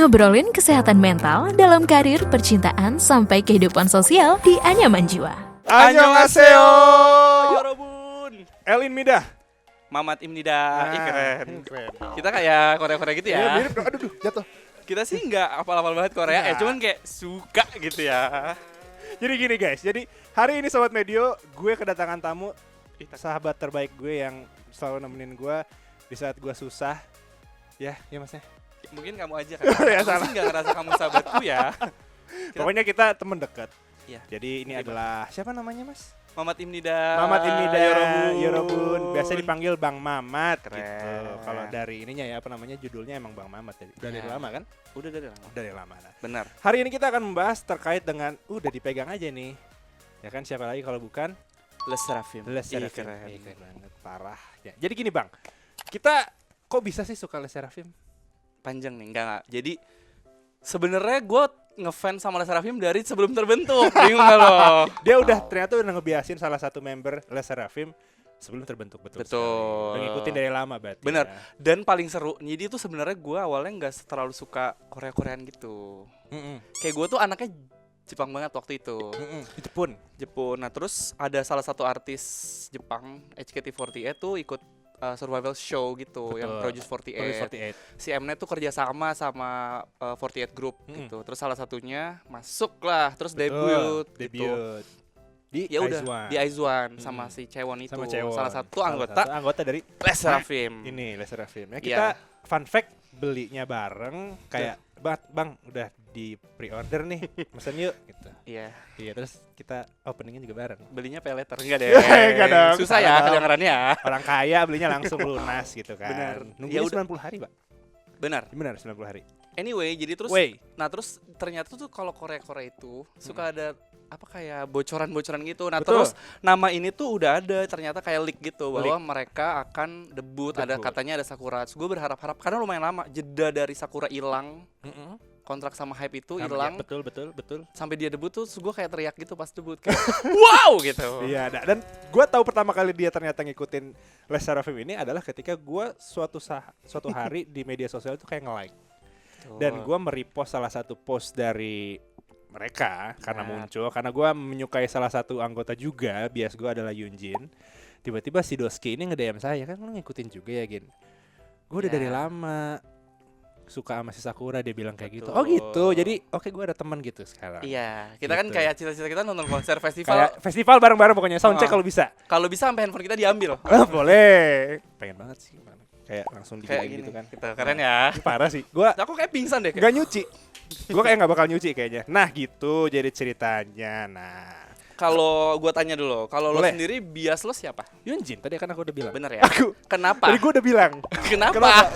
Ngobrolin kesehatan mental dalam karir, percintaan, sampai kehidupan sosial di Anyaman Jiwa. Annyeonghaseyo, Yorobun. Elin Midah. Mamat Imnida. Ih, keren. Keren. Kita kayak Korea-Korea gitu Iya, ya. mirip dong. Aduh, jatuh. Kita sih nggak apal-apal banget Korea, Nggak. cuman kayak suka gitu ya. Jadi gini guys, jadi hari ini Sobat Medio, gue kedatangan tamu sahabat terbaik gue yang selalu nemenin gue di saat gue susah. Ya masnya. Mungkin kamu aja kan. Ya, Aku salah. sih nggak ngerasa kamu sahabatku ya. Pokoknya kita temen dekat. Iya. Jadi ini Oke, adalah siapa namanya Mas? Mamat Imnida. Mamat Imnida Yorobun. Yorobun. Biasa dipanggil Bang Mamat Keren. gitu. Kalau dari ininya ya apa namanya judulnya emang Bang Mamat. Jadi udah dari Ya. lama kan? Udah dari lama. Dari lama. Nah, Benar. hari ini kita akan membahas terkait dengan udah dipegang aja nih. Ya kan siapa lagi kalau bukan Les Serafim. Les Ih, Serafim. keren. Keren banget, parah. Ya, jadi gini Bang, kita kok bisa sih suka Les Serafim? Panjang nih, enggak. Jadi sebenarnya gue ngefans sama Les Serafim dari sebelum terbentuk. Bingung nggak lo? Dia ternyata udah ngebiasin salah satu member Les Serafim sebelum terbentuk betul. Betul. Sekali. Udah ngikutin dari lama berarti. Bener. Ya. Dan paling seru, jadi itu sebenarnya gue awalnya nggak terlalu suka Korea-Korean gitu. Kayak gue tuh anaknya Jepang banget waktu itu. Itu pun. Jepun. Nah terus ada salah satu artis Jepang, HKT48 tuh ikut survival show gitu, Betul. yang Produce 48. 48. Si Mnet tuh kerja sama 48 Group Mm-mm. gitu. Terus salah satunya masuk lah, terus Betul. debut gitu. Debut. Di Ya udah Aizwan. di Aizwan sama si Cewon itu. Sama Cewon. Salah satu Salah anggota satu anggota dari Les Serafim. ini Les Serafim. Ya, Iya. kita fun fact belinya bareng kayak bang udah di pre-order nih, mesen yuk gitu. Iya. Iya, terus kita openingnya juga bareng. Belinya pay letter enggak deh. Enggak dong. Susah ya Salah dong. kedengarannya. Orang kaya belinya langsung lunas gitu kan. Bener. Nungguin Ya udah. 90 hari, Pak. Benar. Benar 90 hari. Anyway, jadi terus terus ternyata tuh kalau Korea-Korea itu suka ada apa kayak bocoran-bocoran gitu. Nah, Betul. terus nama ini tuh udah ada ternyata kayak leak gitu bahwa mereka akan debut. Ada katanya ada Sakura. Gue berharap-harap karena lumayan lama jeda dari Sakura hilang. Kontrak sama Hype itu hilang. Betul. Sampai dia debut tuh gue kayak teriak gitu pas debut kayak wow gitu. Iya, dan gue tahu pertama kali dia ternyata ngikutin Les Serafim ini adalah ketika gue suatu hari di media sosial itu kayak nge-like. Dan gue merepost salah satu post dari mereka karena muncul, karena gue menyukai salah satu anggota juga, bias gue adalah Yunjin. Tiba-tiba si Doski ini nge-DM saya, kan lu ngikutin juga ya Gin. Gue udah dari lama suka sama si Sakura, dia bilang kayak gitu. Oh gitu, jadi oke gue ada teman gitu sekarang. Iya, kita kan Gitu. kayak cita-cita kita nonton konser festival. Kayak festival bareng-bareng pokoknya, soundcheck kalau bisa. Kalau bisa sampai handphone kita diambil. Boleh. Pengen banget sih. Kayak langsung Kayak digini gini gitu kan. Gitu, keren ya. Ini parah sih. Gua Aku kayak pingsan deh. nggak nyuci. Gua kayak nggak bakal nyuci kayaknya. Nah gitu jadi ceritanya. Nah Kalau gua tanya dulu, kalau lo Boleh. sendiri bias lo siapa? Yunjin tadi kan aku udah bilang. Bener ya? Aku Kenapa? tadi gua udah bilang. Kenapa?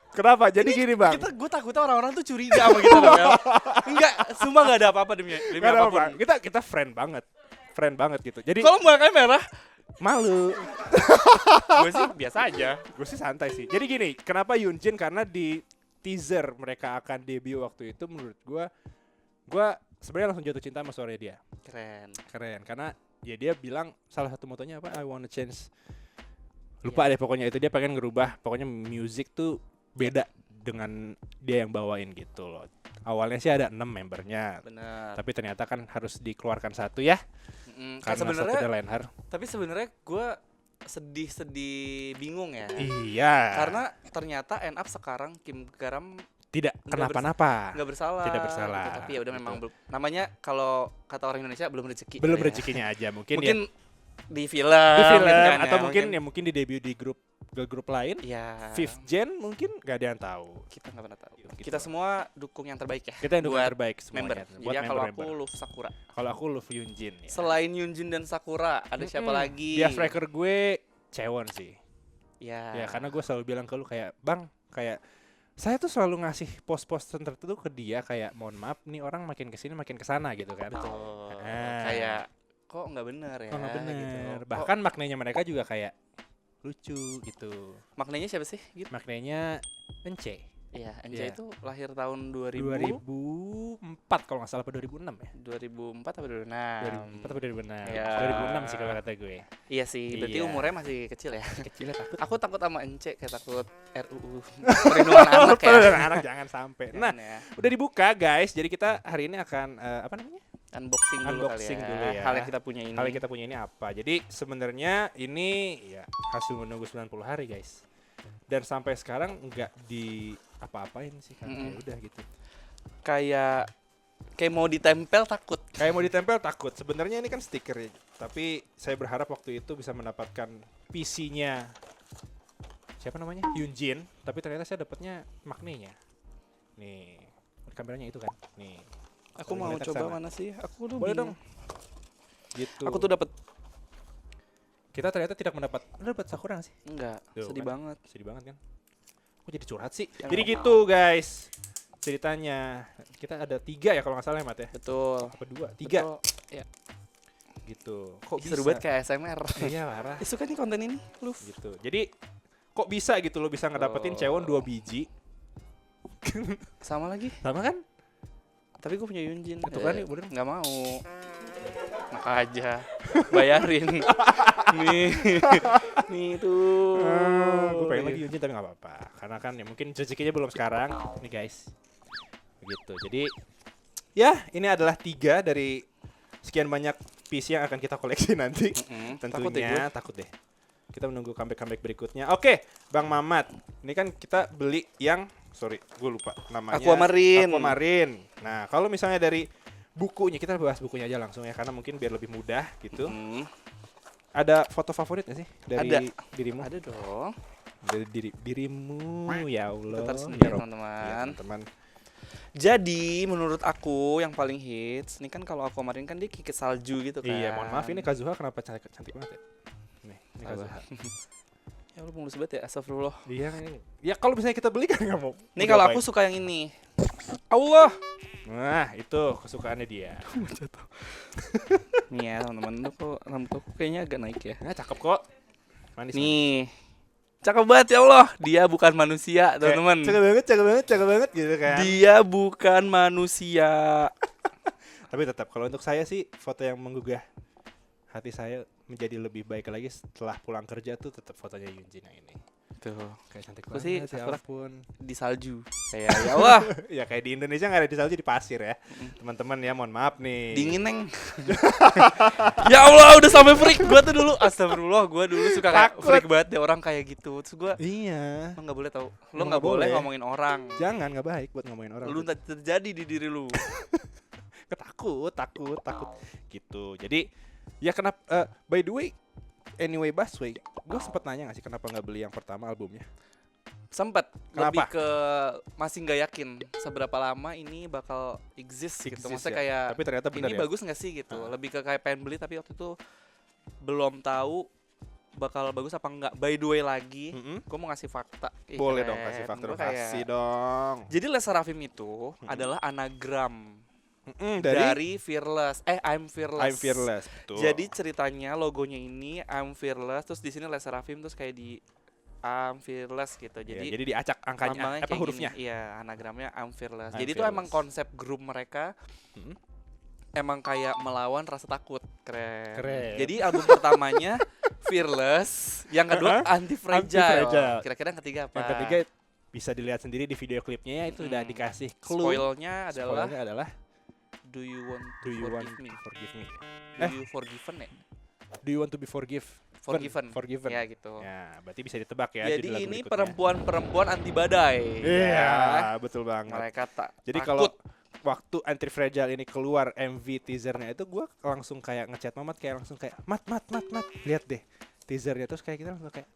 Kenapa? Jadi gini bang. Gue takutnya orang-orang tuh curiga sama kita dong ya. Enggak, sumpah gak ada apa-apa demi Nggak ada apapun. apa. Kita friend banget gitu. Jadi Kalau mukanya merah, malu. gue sih biasa aja. Gue sih santai sih. Jadi gini, kenapa Yunjin? Karena di teaser mereka akan debut waktu itu menurut gue sebenarnya langsung jatuh cinta sama suaranya dia. Keren karena ya dia bilang salah satu motonya apa? I wanna change. Lupa deh pokoknya itu, dia pengen ngerubah pokoknya music tuh beda dengan dia yang bawain gitu loh. Awalnya sih ada 6 membernya. Bener. Tapi ternyata kan harus dikeluarkan satu ya. Kan Karena sebenarnya, satunya Leinhard. tapi sebenarnya gue sedih bingung ya. Iya. Karena ternyata end up sekarang Kim Garam tidak kenapa-napa. nggak bersalah. Tidak bersalah. Gitu. Tapi ya udah memang Betul. namanya kalau kata orang Indonesia belum rezeki. Belum gitu ya. rezekinya aja mungkin di film, di film gitu kan atau ya. mungkin di debut di grup lain. Ya, Fifth Gen mungkin gak ada yang tahu. kita nggak pernah tahu. Gitu. Kita semua dukung yang terbaik ya. Kita yang dukung buat terbaik member. semuanya. Jadi ya kalau aku Love Sakura. Kalau aku love Yunjin ya. Selain Yunjin dan Sakura, ada siapa lagi? Dia striker gue Cewon sih. Ya. Ya karena gue selalu bilang ke lu kayak bang, kayak saya tuh selalu ngasih pos-pos tertentu ke dia kayak mohon maaf nih orang makin kesini makin kesana gitu kan. Betul. Ah. Kayak kok nggak benar ya? Oh nggak bener. Gitu. Bahkan maknanya mereka juga kayak lucu gitu. Maknanya siapa sih? Gitu. Maknanya Ence. Iya, NJ Iya. itu lahir tahun 2000. 2004 2004 kalau nggak salah, apa 2006 ya? 2004 atau 2006? 2004 atau 2006? Ya. 2006 sih kalau kata gue. Iya sih, berarti Iya. umurnya masih kecil ya. Kecilnya takut. Aku takut sama Ence, kayak takut RUU perlindungan anak ya. Perlindungan anak jangan sampai. Nah, Jangan ya. udah dibuka guys. Jadi kita hari ini akan apa namanya? Unboxing dulu Unboxing kali ya. dulu ya. Hal yang kita punya ini. Hal yang kita punya ini apa? Jadi sebenarnya ini ya hasil menunggu 90 hari guys. Dan sampai sekarang nggak di apa-apain sih kan. Ya udah gitu. Kayak mau ditempel takut. Kayak mau ditempel takut. Sebenarnya ini kan stiker ya. Tapi saya berharap waktu itu bisa mendapatkan PC-nya siapa namanya? Hyunjin. Tapi ternyata saya dapatnya Magne-nya. Nih, kameranya itu kan. Nih. Aku mau Monitor coba sana. mana sih? Aku udah Boleh bingung. dong. Gitu. Aku tuh dapat Kita ternyata tidak mendapat. Lu dapat Sakura nggak sih? enggak, Tuh, sedih kan? banget. Sedih banget kan? Kok jadi curhat sih? Yang Jadi mana? gitu guys. Ceritanya kita ada 3 ya kalau nggak salah ya Mat ya? Betul. Apa 2? 3 Betul. Ya. gitu. Kok Seru bisa? banget kayak ASMR. Iya parah. Suka nih konten ini, lu. Gitu. Jadi kok bisa gitu lo bisa ngedapetin Oh. cewek 2 biji? Sama lagi. Sama kan? Tapi gue punya Yunjin. Itu kan, bener. Nggak mau. Maka aja. Bayarin. nih. Nih tuh. Gue pengen lagi Yunjin tapi nggak apa-apa. Karena kan ya mungkin rezekinya belum sekarang. Nih guys. Begitu. Jadi ya ini adalah 3 dari sekian banyak PC yang akan kita koleksi nanti. Takut deh Tentunya takut deh. Kita menunggu comeback berikutnya. Oke, Bang Mamat. Ini kan kita beli yang gue lupa namanya. Aquamarine. Aquamarine. Nah, kalau misalnya dari bukunya, kita bahas bukunya aja langsung ya karena mungkin biar lebih mudah gitu. Ada foto favorit gak sih dari Ada. dirimu? Ada dong. Dari dirimu, ya Allah. Kita Ya sendiri Rob. teman-teman. Ya, teman-teman. Jadi menurut aku yang paling hits, ini kan kalau Aquamarine kan dia kikis salju gitu kan. Iya, mohon maaf ini Kazuha kenapa cantik banget ya? Nih, ini Apa? Kazuha. Ya lu mulus banget ya, astagfirullah. Iya, ini. Ya kalau misalnya kita beli kan nggak mau. Nih kalau aku suka yang ini. Allah. Nah, itu kesukaannya dia. Nih ya teman-teman, tuh kok rambut aku kayaknya agak naik ya. Nah, cakep kok. Manis. Nih. Cakep banget ya Allah. Dia bukan manusia, teman-teman. Cakep banget gitu kan. Dia bukan manusia. Tapi tetap kalau untuk saya sih foto yang menggugah hati saya menjadi lebih baik lagi setelah pulang kerja tuh tetap fotonya Yunjin yang ini. Tuh, Kayak cantik Aku banget sih ya Sakura ampun. di salju. Kayak ya Allah. Ya kayak di Indonesia nggak ada di salju, di pasir ya. Teman-teman ya mohon maaf nih. Dingin, Neng. Ya Allah, udah sampai freak gua tuh dulu. Astagfirullah, gua dulu suka kayak Takut. freak banget deh orang kayak gitu. Terus gua Iya. lo nggak boleh tahu. Lo Emang nggak nggak boleh boleh. ngomongin orang. Jangan, nggak baik buat ngomongin orang. Lu terjadi di diri lu. takut gitu. Jadi ya kenapa by the way anyway Busway, gue sempet nanya gak sih kenapa nggak beli yang pertama albumnya? Sempet Kenapa? lebih ke masih nggak yakin seberapa lama ini bakal exist gitu. Exist Maksudnya ya. kayak Tapi ternyata benar ini ya. bagus nggak sih gitu. Lebih ke kayak pengen beli tapi waktu itu belum tahu bakal bagus apa enggak. By the way lagi, gue mau ngasih fakta. Ih, Boleh keren. dong kasih faktor, Gua kayak- kasih dong. Jadi Les Serafim itu adalah anagram Dari dari Fearless. I'm Fearless. I'm Fearless. Betul. Jadi ceritanya logonya ini I'm Fearless, terus di sini Les Serafim terus kayak di I'm Fearless gitu. Ya, Jadi jadi diacak angkanya lambangnya apa kayak hurufnya? gini. Iya, anagramnya I'm Fearless. I'm Jadi itu emang Fearless. konsep grup mereka Mm. emang kayak melawan rasa takut. Keren. Keren. Jadi album pertamanya Fearless, yang kedua Anti-Fragile. Anti-Fragile. Kira-kira yang ketiga apa? Yang ketiga bisa dilihat sendiri di video klipnya ya, itu udah dikasih clue. Spoilnya adalah Spoilernya adalah Do you want Do you want forgive me? to forgive me? Do you forgiven ya? Do you want to be Forgiven. Forgiven. Ya gitu. Ya, berarti bisa ditebak ya. Jadi judul lagu ini berikutnya. perempuan-perempuan anti badai. Iya, Ya. betul banget. Mereka tak Jadi takut. kalau waktu Anti Fragile ini keluar MV teasernya itu gue langsung kayak ngechat Mamat kayak langsung kayak mat lihat deh teasernya, terus kayak kita langsung kayak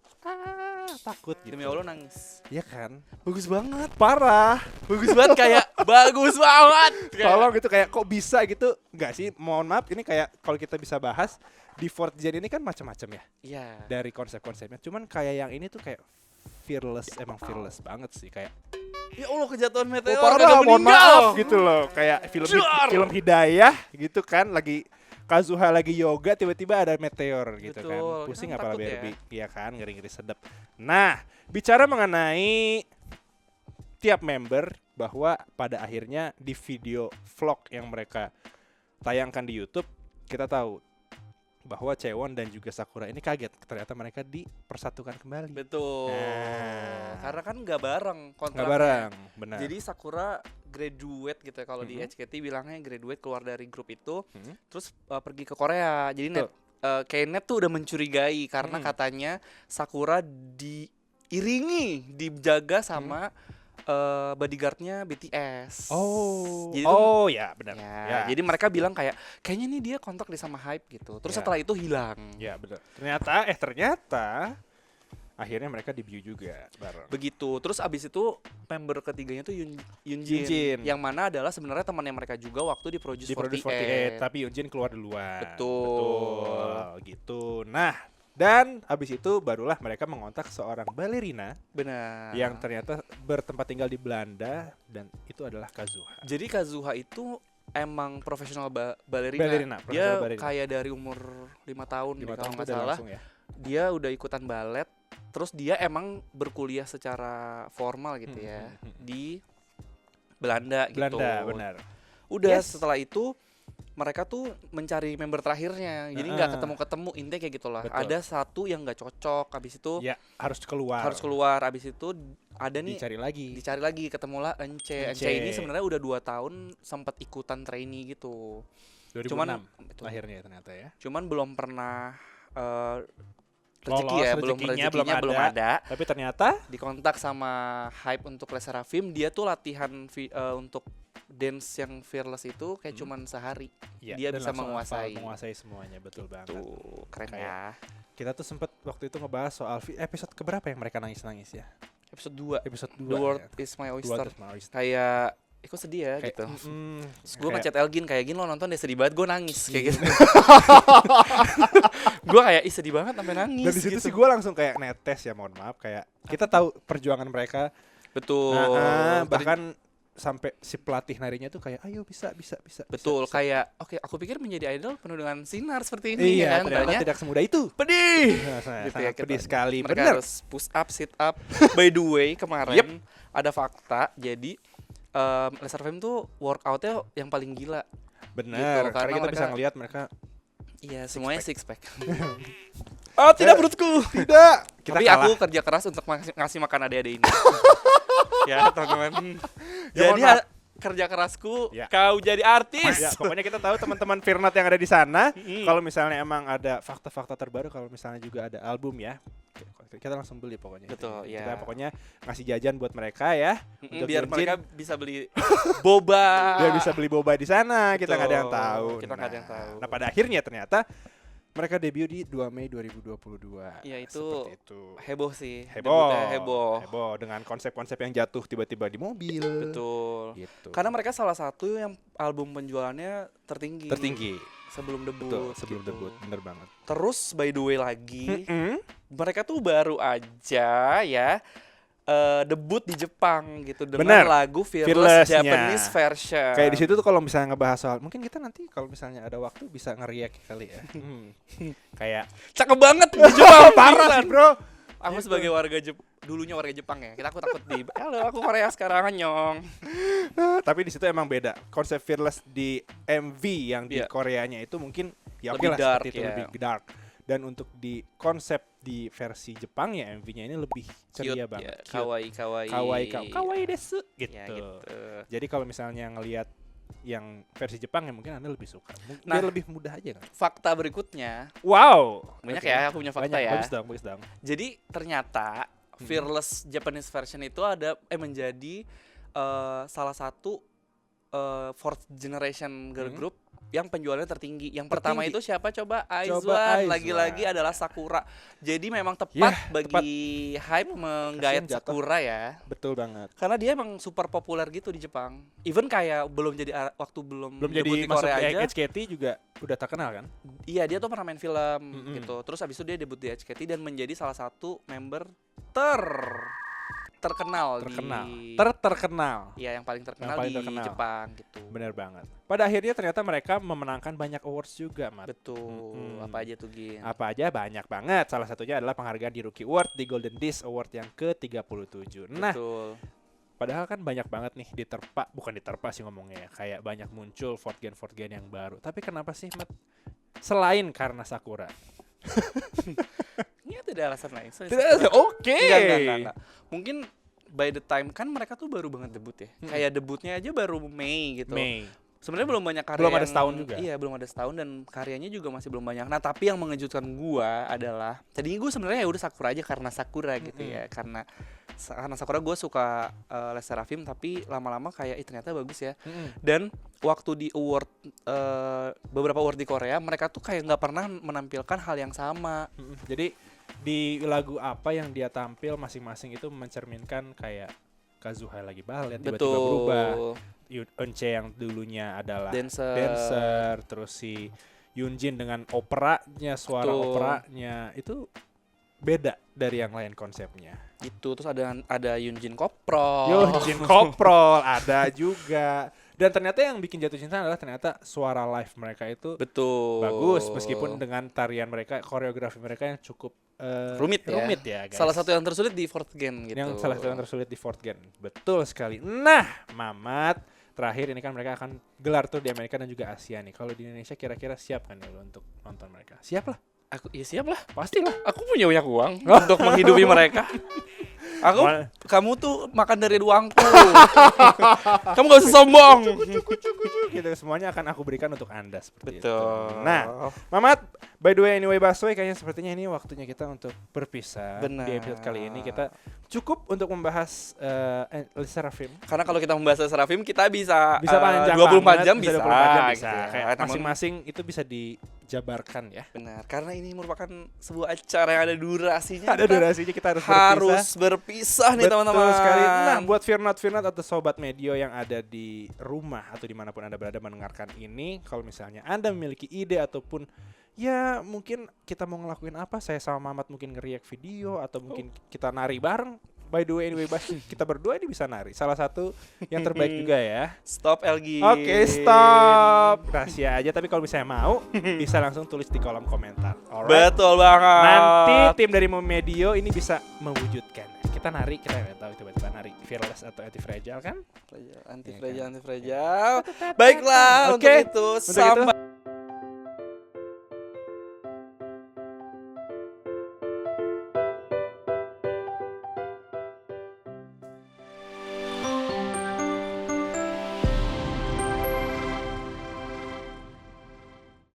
takut gitu. Demi Allah nangis. Iya kan? Bagus banget. Parah. Bagus banget kayak bagus banget. Tolong gitu kayak kok bisa gitu? Enggak sih, mohon maaf ini kayak kalau kita bisa bahas di Fourth Gen ini kan macam-macam ya Iya. dari konsep-konsepnya. Cuman kayak yang ini tuh kayak fearless, emang fearless banget sih kayak. Ya Allah kejatuhan meteor Parah, kagak mohon meninggal. maaf gitu loh. Kayak film Hidayah gitu kan, lagi Kazuha lagi yoga tiba-tiba ada meteor gitu kan. Betul, Pusing kita apa takut ya. Barbie? Iya kan, ngeri-ngeri sedap. Nah, bicara mengenai tiap member bahwa pada akhirnya di video vlog yang mereka tayangkan di YouTube, kita tahu bahwa Chaewon dan juga Sakura ini kaget ternyata mereka dipersatukan kembali. Betul. Karena kan nggak bareng kontraknya. Nggak bareng, benar. Jadi Sakura graduate gitu ya, kalau di HKT bilangnya graduate, keluar dari grup itu, terus pergi ke Korea. Jadi Knet tuh udah mencurigai karena katanya Sakura diiringi, dijaga sama bodyguardnya BTS. Jadi ya benar. Ya, jadi mereka bilang kayaknya nih dia kontrak sama Hype gitu. Terus setelah itu hilang. Ya benar. Ternyata akhirnya mereka debut juga bareng. Begitu. Terus abis itu member ketiganya tuh Yoonjin, yang mana adalah sebenarnya temannya mereka juga waktu di Produce 48. Tapi Yoonjin keluar duluan. Betul. Gitu. Nah, dan abis itu barulah mereka mengontak seorang balerina. Benar. Yang ternyata bertempat tinggal di Belanda, dan itu adalah Kazuha. Jadi Kazuha itu emang profesional balerina. Dia kayak dari umur 5 tahun kalau nggak salah. Ya. Dia udah ikutan balet. Terus dia emang berkuliah secara formal gitu ya di Belanda gitu. Benar. Udah setelah itu mereka tuh mencari member terakhirnya, jadi nggak ketemu intinya kayak gitulah. Betul. Ada satu yang nggak cocok, abis itu ya harus keluar, abis itu ada nih dicari lagi ketemulah Ence ini sebenarnya udah 2 tahun sempat ikutan trainee gitu. 2006 cuman akhirnya ternyata ya. Cuman belum pernah rezekinya belum ada. Tapi ternyata dikontak sama Hype untuk Les Seraphim, dia tuh latihan untuk dance yang Fearless itu kayak cuman sehari. Ya, dia bisa menguasai semuanya, betul banget. Tuh, keren kayak ya. Kita tuh sempet waktu itu ngebahas soal episode keberapa yang mereka nangis ya? Episode 2. The World is my oyster. Kayak kok sedih ya gitu. Terus gue ngechat Elgin kayak gini, lo nonton deh, sedih banget, gue nangis kayak gitu. Gue kayak sedih banget sampai nangis. Dan di situ gitu. sih gue langsung kayak netes ya, mohon maaf, kayak kita tahu perjuangan mereka. Betul. Bahkan sampai si pelatih narinya tuh kayak ayo bisa. Betul, bisa. Kayak oke, aku pikir menjadi idol penuh dengan sinar seperti ini. Iya, kan? Ternyata tidak semudah itu. Pedih. Gitu ya, pedih sekali. Mereka harus push up, sit up. By the way, kemarin ada fakta, jadi Les Seraphim tuh workoutnya yang paling gila. Benar, gitu, karena kita bisa ngelihat mereka. Iya, semuanya six pack. Tidak menurutku. Tidak. Tapi aku kerja keras untuk ngasih makan adik-adik ini. Ya, teman-teman. Jadi kerja kerasku, kau jadi artis. Ya, pokoknya kita tahu teman-teman Firnat yang ada di sana, kalau misalnya emang ada fakta-fakta terbaru, kalau misalnya juga ada album ya, kita langsung beli pokoknya. Betul, ya. Kita pokoknya ngasih jajan buat mereka ya. Biar mereka bisa beli boba. Biar bisa beli boba di sana, kita nggak ada yang tahu. Nah, pada akhirnya ternyata mereka debut di 2 Mei 2022. Iya, itu heboh sih. Heboh dengan konsep-konsep yang jatuh tiba-tiba di mobil. Betul. Gitu. Karena mereka salah satu yang album penjualannya tertinggi. Sebelum debut. Debut, bener banget. Terus by the way lagi, mereka tuh baru aja ya debut di Jepang gitu dengan lagu Fearless Japanese version. Kayak di situ tuh kalau misalnya ngebahas soal, mungkin kita nanti kalau misalnya ada waktu bisa ngeriak kali ya. Kayak cakep banget di Jepang. Parah sih, bro. Aku sebagai dulunya warga Jepang ya. Aku takut halo, aku Korea sekarang nyong. Tapi di situ emang beda. Konsep Fearless di MV yang di Koreanya itu mungkin ya lebih dark, lebih dark. Dan untuk di konsep di versi Jepang ya MV-nya ini lebih ceria banget. Kawaii desu gitu. Ya, gitu. Jadi kalau misalnya ngelihat yang versi Jepang ya mungkin Anda lebih suka. Dia lebih mudah aja kan. Fakta berikutnya. Wow. Banyak ya, aku punya fakta ya. Bagus dong. Jadi ternyata Fearless Japanese version itu menjadi salah satu fourth generation girl group yang penjualannya tertinggi. Yang pertama itu siapa coba? Aizwan. Lagi-lagi adalah Sakura. Jadi memang tepat bagi Hype menggait Sakura ya. Betul banget. Karena dia emang super populer gitu di Jepang. Even kayak belum jadi belum jadi di Korea aja. HKT juga udah terkenal kan? Iya, dia tuh pernah main film gitu. Terus abis itu dia debut di HKT dan menjadi salah satu member terkenal. Iya, yang paling terkenal di Jepang gitu. Bener banget. Pada akhirnya ternyata mereka memenangkan banyak awards juga, Mat. Betul. Apa aja tuh, Gin? Apa aja, banyak banget. Salah satunya adalah penghargaan di Rookie Award di Golden Disc Award yang ke-37. Nah, Padahal kan banyak banget nih bukan diterpa sih ngomongnya ya, kayak banyak muncul Fort Gen yang baru. Tapi kenapa sih, Mat? Selain karena Sakura. Ini tidak alasan lain. Oke. Enggak. Mungkin by the time kan mereka tuh baru banget debut ya. Kayak debutnya aja baru Mei gitu. Sebenarnya belum banyak karya. Belum ada setahun juga. Iya, belum ada setahun dan karyanya juga masih belum banyak. Nah, tapi yang mengejutkan gua adalah tadinya gua sebenarnya ya udah Sakura aja karena Sakura gitu ya. Karena Sakura gua suka Les Seraphim, tapi lama-lama kayak ternyata bagus ya. Dan waktu di award beberapa award di Korea, mereka tuh kayak nggak pernah menampilkan hal yang sama. Jadi di lagu apa yang dia tampil masing-masing itu mencerminkan kayak Kazuha lagi balet tiba-tiba berubah. Eunche yang dulunya adalah dancer, terus si Yoonjin dengan operanya, suara operanya itu beda dari yang lain konsepnya. Itu terus ada Yoonjin Koprol. Yoonjin Koprol ada juga. Dan ternyata yang bikin jatuh cinta adalah ternyata suara live mereka itu bagus meskipun dengan tarian mereka, koreografi mereka yang cukup rumit ya guys. Salah satu yang tersulit di Fort Gen gitu. Salah satu yang tersulit di Fort Gen. Betul sekali. Nah, Mamat, terakhir ini kan mereka akan gelar tuh di Amerika dan juga Asia nih. Kalau di Indonesia kira-kira siap kan lo untuk nonton mereka? Siap lah. Siap lah. Pastilah. Aku punya banyak uang untuk menghidupi mereka. Kamu tuh makan dari uangku. Kamu gak usah sombong. Gitu, semuanya akan aku berikan untuk Anda seperti itu. Nah, Mamat, by the way anyway Baswe, kayaknya sepertinya ini waktunya kita untuk berpisah. Benar. Di episode kali ini kita cukup untuk membahas Les Seraphim. Karena kalau kita membahas Les Seraphim kita bisa panjang 24 jam bisa. 24 jam bisa. Gitu ya. Kayak masing-masing itu bisa dijabarkan ya. Benar. Karena ini merupakan sebuah acara yang ada durasinya. Ada durasinya, kita harus berpisah nih teman-teman. Betul sekali. Nah, buat Firnot atau Sobat Medio yang ada di rumah atau dimanapun Anda berada mendengarkan ini, kalau misalnya Anda memiliki ide ataupun ya mungkin kita mau ngelakuin apa, saya sama Mamat mungkin nge-react video atau mungkin kita nari bareng. By the way anyway, kita berdua ini bisa nari. Salah satu yang terbaik juga ya. Stop Elgi. Oke, stop. Rahasia aja, tapi kalau misalnya mau bisa langsung tulis di kolom komentar. Alright? Betul banget. Nanti tim dari Medio ini bisa mewujudkan. Kita nari, kita nggak tahu tiba-tiba nari Fearless atau Anti Fragile kan? Anti Fragile. Baiklah, untuk itu sampai